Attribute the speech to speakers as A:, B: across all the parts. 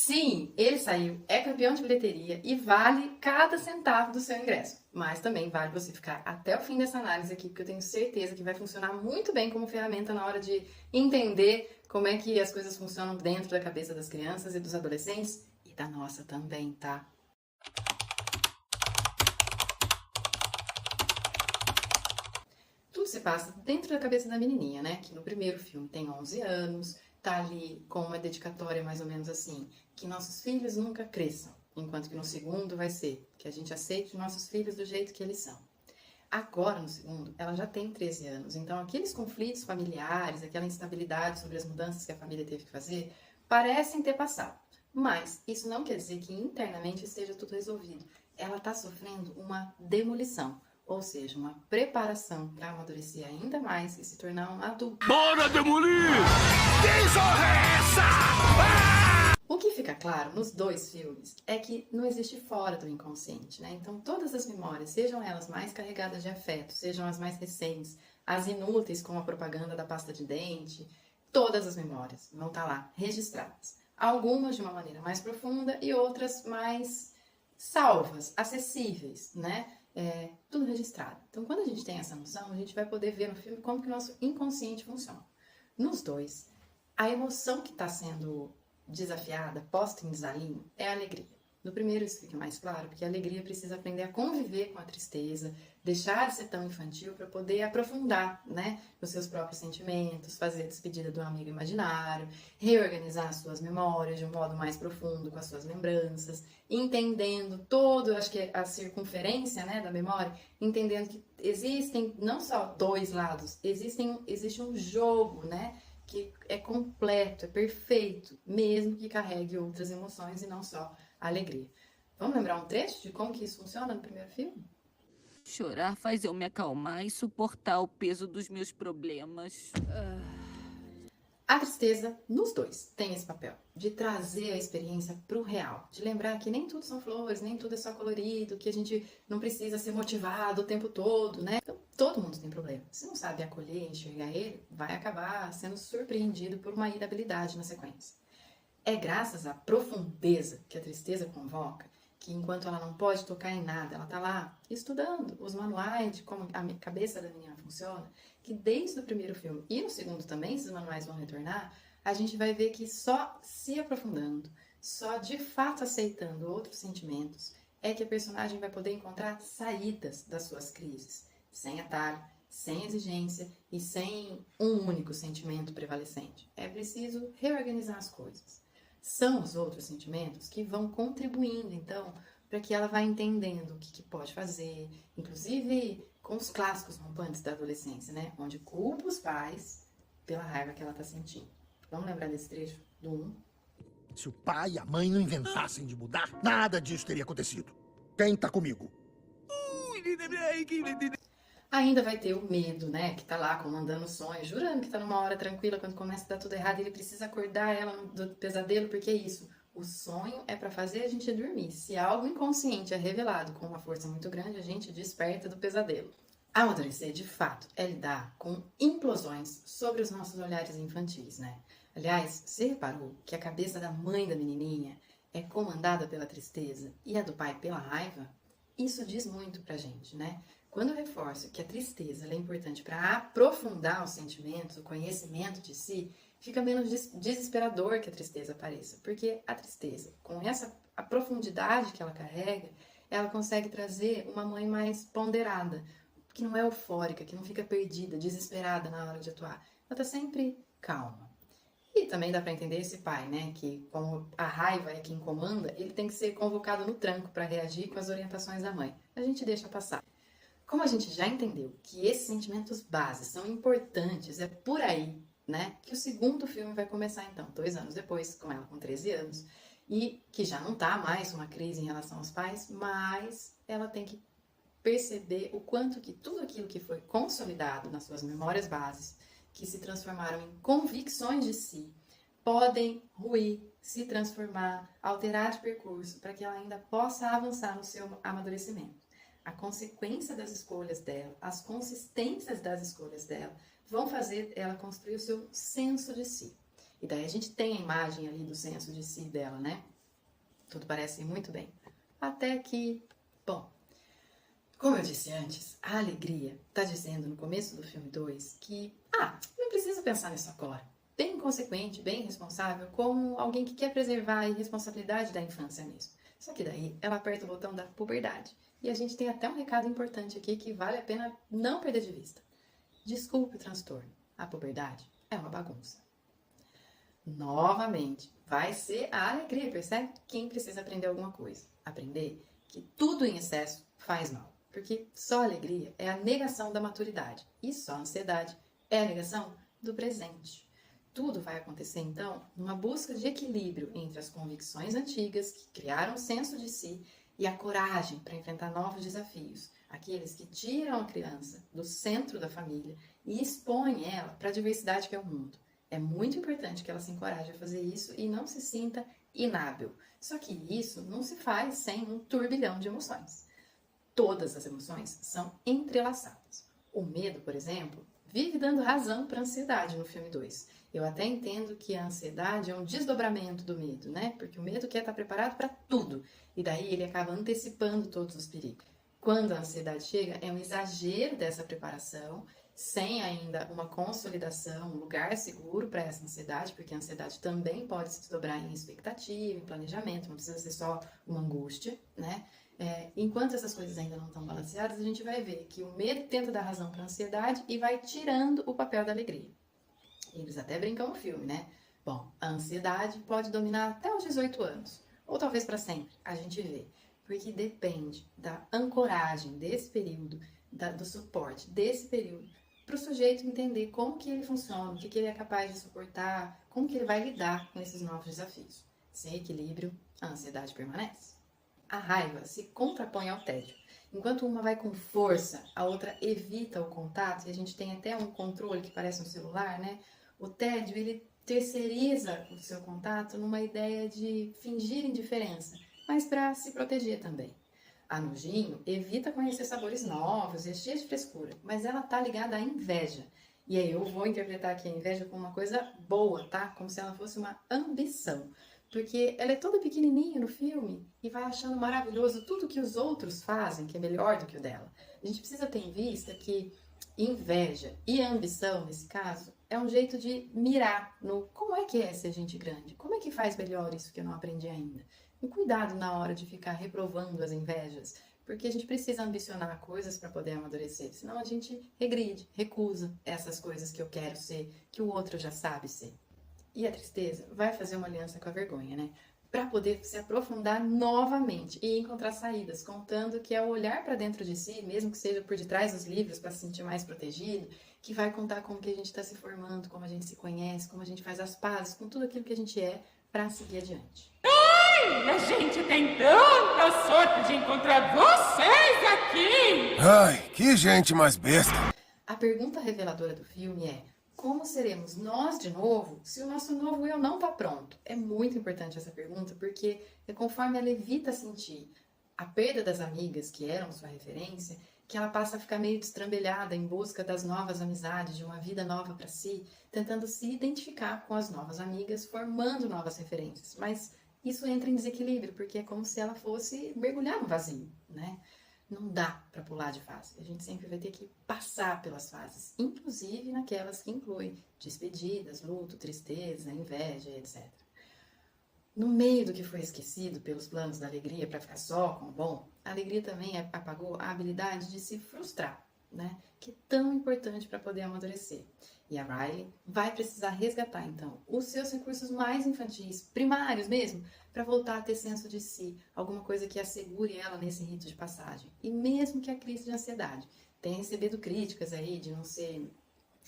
A: Sim, ele saiu, é campeão de bilheteria e vale cada centavo do seu ingresso. Mas também vale você ficar até o fim dessa análise aqui, porque eu tenho certeza que vai funcionar muito bem como ferramenta na hora de entender como é que as coisas funcionam dentro da cabeça das crianças e dos adolescentes e da nossa também, tá? Tudo se passa dentro da cabeça da menininha, né? Que no primeiro filme tem 11 anos, tá ali com uma dedicatória mais ou menos assim, que nossos filhos nunca cresçam, enquanto que no segundo vai ser que a gente aceite nossos filhos do jeito que eles são. Agora, no segundo, ela já tem 13 anos, então aqueles conflitos familiares, aquela instabilidade sobre as mudanças que a família teve que fazer, parecem ter passado. Mas isso não quer dizer que internamente esteja tudo resolvido. Ela está sofrendo uma demolição, ou seja, uma preparação para amadurecer ainda mais e se tornar um adulto.
B: Bora demolir! Que zorra é essa?
A: O que fica claro nos dois filmes é que não existe fora do inconsciente, né? Então todas as memórias, sejam elas mais carregadas de afeto, sejam as mais recentes, as inúteis como a propaganda da pasta de dente, todas as memórias vão estar lá registradas. Algumas de uma maneira mais profunda e outras mais salvas, acessíveis, né? Tudo registrado. Então quando a gente tem essa noção, a gente vai poder ver no filme como que o nosso inconsciente funciona. Nos dois, a emoção que está sendo desafiada, posta em desalinho, é a alegria. No primeiro isso fica mais claro, porque a alegria precisa aprender a conviver com a tristeza, deixar de ser tão infantil para poder aprofundar, né, nos seus próprios sentimentos, fazer a despedida do amigo imaginário, reorganizar as suas memórias de um modo mais profundo com as suas lembranças, entendendo todo, acho que a circunferência, né, da memória, entendendo que existem não só dois lados, existe um jogo, né, que é completo, é perfeito, mesmo que carregue outras emoções e não só a alegria. Vamos lembrar um trecho de como que isso funciona no primeiro filme?
C: Chorar faz eu me acalmar e suportar o peso dos meus problemas.
A: A tristeza, nos dois, tem esse papel de trazer a experiência para o real, de lembrar que nem tudo são flores, nem tudo é só colorido, que a gente não precisa ser motivado o tempo todo, né? Então, todo mundo tem problema. Se não sabe acolher e enxergar ele, vai acabar sendo surpreendido por uma irritabilidade na sequência. É graças à profundeza que a tristeza convoca que, enquanto ela não pode tocar em nada, ela está lá estudando os manuais de como a cabeça da menina funciona, que desde o primeiro filme e no segundo também, esses manuais vão retornar, a gente vai ver que só se aprofundando, só de fato aceitando outros sentimentos, é que a personagem vai poder encontrar saídas das suas crises, sem atalho, sem exigência e sem um único sentimento prevalecente. É preciso reorganizar as coisas. São os outros sentimentos que vão contribuindo, então, para que ela vá entendendo o que pode fazer, inclusive com os clássicos rompantes da adolescência, né? Onde culpa os pais pela raiva que ela está sentindo. Vamos lembrar desse trecho do 1?
B: Se o pai e a mãe não inventassem de mudar, nada disso teria acontecido. Quem tá comigo?
A: Ainda vai ter o medo, né? Que tá lá comandando o sonho, jurando que tá numa hora tranquila, quando começa a dar tudo errado, ele precisa acordar ela do pesadelo, porque é isso. O sonho é para fazer a gente dormir. Se algo inconsciente é revelado com uma força muito grande, a gente desperta do pesadelo. Amadurecer, de fato, é lidar com implosões sobre os nossos olhares infantis, né? Aliás, você reparou que a cabeça da mãe da menininha é comandada pela tristeza e a do pai pela raiva? Isso diz muito pra gente, né? Quando eu reforço que a tristeza é importante para aprofundar os sentimentos, o conhecimento de si, fica menos desesperador que a tristeza apareça, porque a tristeza, com a profundidade que ela carrega, ela consegue trazer uma mãe mais ponderada, que não é eufórica, que não fica perdida, desesperada na hora de atuar. Ela tá sempre calma. E também dá para entender esse pai, né, que como a raiva é quem comanda, ele tem que ser convocado no tranco para reagir com as orientações da mãe. A gente deixa passar. Como a gente já entendeu que esses sentimentos bases são importantes, é por aí, né, que o segundo filme vai começar então, 2 anos depois, com ela com 13 anos, e que já não tá mais uma crise em relação aos pais, mas ela tem que perceber o quanto que tudo aquilo que foi consolidado nas suas memórias bases, que se transformaram em convicções de si, podem ruir, se transformar, alterar de percurso para que ela ainda possa avançar no seu amadurecimento. A consequência das escolhas dela, as consistências das escolhas dela, vão fazer ela construir o seu senso de si. E daí a gente tem a imagem ali do senso de si dela, né? Tudo parece ir muito bem. Até que, bom, como eu disse antes, a alegria está dizendo no começo do filme 2 que, não preciso pensar nisso agora. Bem consequente, bem responsável, como alguém que quer preservar a irresponsabilidade da infância mesmo. Só que daí ela aperta o botão da puberdade. E a gente tem até um recado importante aqui que vale a pena não perder de vista. Desculpe o transtorno. A puberdade é uma bagunça. Novamente, vai ser a alegria, percebe? Quem precisa aprender alguma coisa? Aprender que tudo em excesso faz mal. Porque só a alegria é a negação da maturidade. E só a ansiedade é a negação do presente. Tudo vai acontecer, então, numa busca de equilíbrio entre as convicções antigas que criaram um senso de si e a coragem para enfrentar novos desafios. Aqueles que tiram a criança do centro da família e expõem ela para a diversidade que é o mundo. É muito importante que ela se encoraje a fazer isso e não se sinta inábil. Só que isso não se faz sem um turbilhão de emoções. Todas as emoções são entrelaçadas. O medo, por exemplo, vive dando razão para a ansiedade no filme 2. Eu até entendo que a ansiedade é um desdobramento do medo, né? Porque o medo quer estar preparado para tudo. E daí ele acaba antecipando todos os perigos. Quando a ansiedade chega, é um exagero dessa preparação, sem ainda uma consolidação, um lugar seguro para essa ansiedade, porque a ansiedade também pode se desdobrar em expectativa, em planejamento, não precisa ser só uma angústia, né? Enquanto essas coisas ainda não estão balanceadas, a gente vai ver que o medo tenta dar razão para a ansiedade e vai tirando o papel da alegria. Eles até brincam no filme, né? Bom, a ansiedade pode dominar até os 18 anos, ou talvez para sempre, a gente vê. Porque depende da ancoragem desse período, do suporte desse período, para o sujeito entender como que ele funciona, o que ele é capaz de suportar, como que ele vai lidar com esses novos desafios. Sem equilíbrio, a ansiedade permanece. A raiva se contrapõe ao tédio. Enquanto uma vai com força, a outra evita o contato, e a gente tem até um controle que parece um celular, né? O tédio, ele terceiriza o seu contato numa ideia de fingir indiferença, mas para se proteger também. A nojinho evita conhecer sabores novos, é cheia de frescura, mas ela tá ligada à inveja. E aí eu vou interpretar aqui a inveja como uma coisa boa, tá? Como se ela fosse uma ambição. Porque ela é toda pequenininha no filme e vai achando maravilhoso tudo que os outros fazem, que é melhor do que o dela. A gente precisa ter em vista que inveja e ambição, nesse caso, é um jeito de mirar no como é que é ser gente grande, como é que faz melhor isso que eu não aprendi ainda. E cuidado na hora de ficar reprovando as invejas, porque a gente precisa ambicionar coisas para poder amadurecer, senão a gente regride, recusa essas coisas que eu quero ser, que o outro já sabe ser. E a tristeza vai fazer uma aliança com a vergonha, né? Para poder se aprofundar novamente e encontrar saídas, contando que é o olhar para dentro de si, mesmo que seja por detrás dos livros, para se sentir mais protegido, que vai contar como que a gente está se formando, como a gente se conhece, como a gente faz as pazes com tudo aquilo que a gente é para seguir adiante.
D: Ai, a gente tem tanta sorte de encontrar vocês aqui!
E: Ai, que gente mais besta!
A: A pergunta reveladora do filme é: como seremos nós de novo se o nosso novo eu não está pronto? É muito importante essa pergunta, porque é conforme ela evita sentir a perda das amigas que eram sua referência, que ela passa a ficar meio destrambelhada em busca das novas amizades, de uma vida nova para si, tentando se identificar com as novas amigas, formando novas referências. Mas isso entra em desequilíbrio, porque é como se ela fosse mergulhar no vazio, né? Não dá para pular de fase. A gente sempre vai ter que passar pelas fases, inclusive naquelas que incluem despedidas, luto, tristeza, inveja, etc. No meio do que foi esquecido pelos planos da alegria para ficar só com o bom, a alegria também apagou a habilidade de se frustrar, né? Que é tão importante para poder amadurecer. E a Riley vai precisar resgatar, então, os seus recursos mais infantis, primários mesmo, para voltar a ter senso de si, alguma coisa que assegure ela nesse rito de passagem. E mesmo que a crise de ansiedade tenha recebido críticas aí de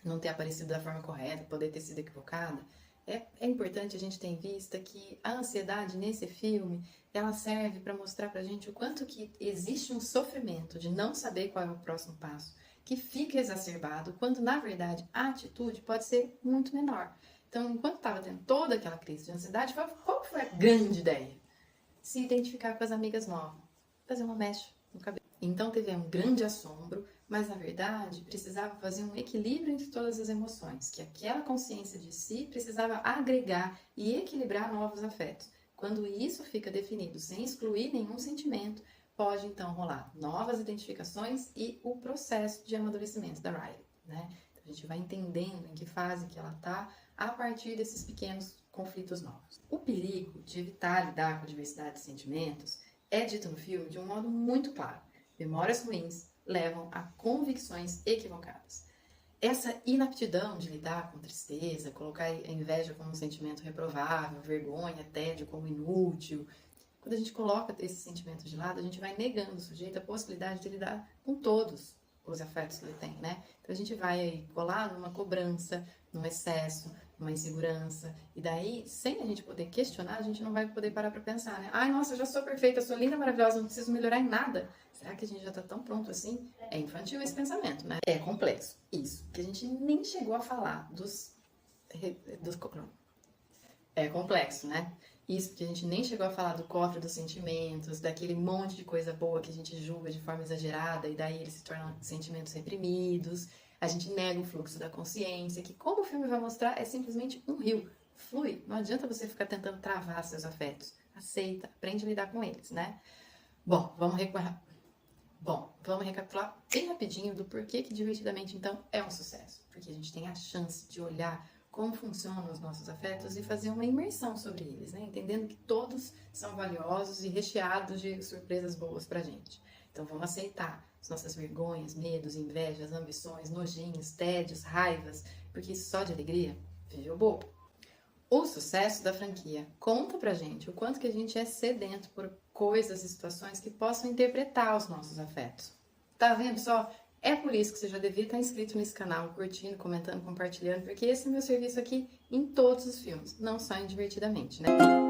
A: não ter aparecido da forma correta, poder ter sido equivocada, é importante a gente ter em vista que a ansiedade nesse filme, ela serve para mostrar pra gente o quanto que existe um sofrimento de não saber qual é o próximo passo, que fica exacerbado, quando na verdade a atitude pode ser muito menor. Então, enquanto estava tendo toda aquela crise de ansiedade, qual foi a grande ideia? Se identificar com as amigas novas, fazer uma mecha no cabelo. Então teve um grande assombro, mas na verdade precisava fazer um equilíbrio entre todas as emoções, que aquela consciência de si precisava agregar e equilibrar novos afetos. Quando isso fica definido sem excluir nenhum sentimento, pode então rolar novas identificações e o processo de amadurecimento da Riley, né? Então, a gente vai entendendo em que fase que ela está a partir desses pequenos conflitos novos. O perigo de evitar lidar com a diversidade de sentimentos é dito no filme de um modo muito claro. Memórias ruins levam a convicções equivocadas. Essa inaptidão de lidar com tristeza, colocar a inveja como um sentimento reprovável, vergonha, tédio como inútil. Quando a gente coloca esses sentimentos de lado, a gente vai negando o sujeito a possibilidade de lidar com todos os afetos que ele tem, né? Então a gente vai aí colar numa cobrança, num excesso, numa insegurança. E daí, sem a gente poder questionar, a gente não vai poder parar pra pensar, né? Ai, nossa, eu já sou perfeita, sou linda, maravilhosa, não preciso melhorar em nada. Será que a gente já tá tão pronto assim? É infantil esse pensamento, né? É complexo. Isso. Que a gente nem chegou a falar dos... É complexo, né? Isso, porque a gente nem chegou a falar do cofre dos sentimentos, daquele monte de coisa boa que a gente julga de forma exagerada e daí eles se tornam sentimentos reprimidos. A gente nega o fluxo da consciência, que como o filme vai mostrar, é simplesmente um rio. Flui. Não adianta você ficar tentando travar seus afetos. Aceita, aprende a lidar com eles, né? Bom, vamos recapitular bem rapidinho do porquê que Divertidamente, então, é um sucesso. Porque a gente tem a chance de olhar como funcionam os nossos afetos e fazer uma imersão sobre eles, né? Entendendo que todos são valiosos e recheados de surpresas boas pra gente. Então vamos aceitar as nossas vergonhas, medos, invejas, ambições, nojinhos, tédios, raivas, porque só de alegria vive o bobo. O sucesso da franquia conta pra gente o quanto que a gente é sedento por coisas e situações que possam interpretar os nossos afetos. Tá vendo só? É por isso que você já devia estar inscrito nesse canal, curtindo, comentando, compartilhando, porque esse é o meu serviço aqui em todos os filmes, não só em Divertidamente, né?